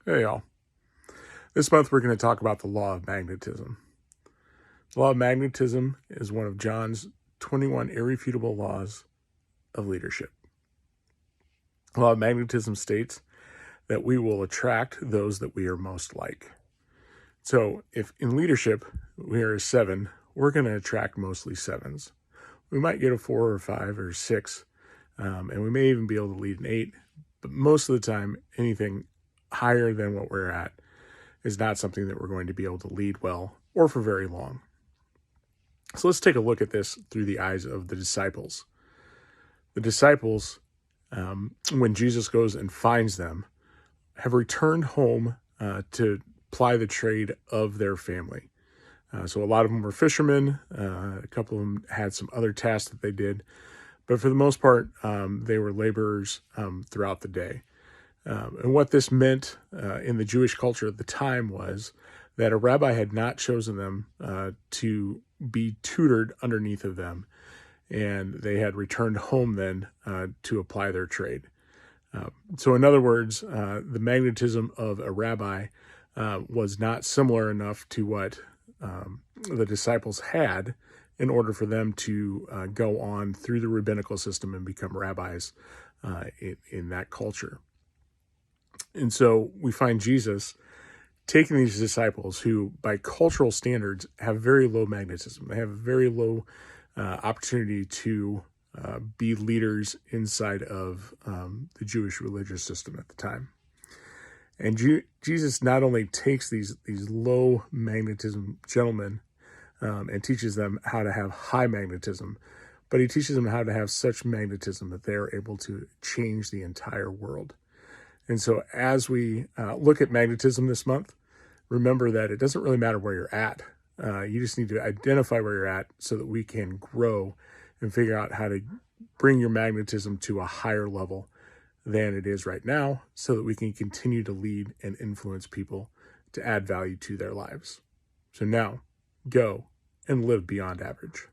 Hey y'all. This month we're going to talk about the law of magnetism. The law of magnetism is one of John's 21 irrefutable laws of leadership. The law of magnetism states that we will attract those that we are most like. So if in leadership we are a 7, we're going to attract mostly 7s. We might get a 4 or 5 or 6, and we may even be able to lead an 8, but most of the time anything higher than what we're at is not something that we're going to be able to lead well or for very long. So let's take a look at this through the eyes of the disciples. The disciples, when Jesus goes and finds them, have returned home to ply the trade of their family. So a lot of them were fishermen. A couple of them had some other tasks that they did. But for the most part, they were laborers throughout the day. And what this meant in the Jewish culture at the time was that a rabbi had not chosen them to be tutored underneath of them, and they had returned home then to apply their trade. So in other words, the magnetism of a rabbi was not similar enough to what the disciples had in order for them to go on through the rabbinical system and become rabbis in that culture. And so we find Jesus taking these disciples who, by cultural standards, have very low magnetism. They have a very low opportunity to be leaders inside of the Jewish religious system at the time. And Jesus not only takes these low magnetism gentlemen and teaches them how to have high magnetism, but he teaches them how to have such magnetism that they are able to change the entire world. And so as we look at magnetism this month, remember that it doesn't really matter where you're at. You just need to identify where you're at so that we can grow and figure out how to bring your magnetism to a higher level than it is right now so that we can continue to lead and influence people to add value to their lives. So now, go and live beyond average.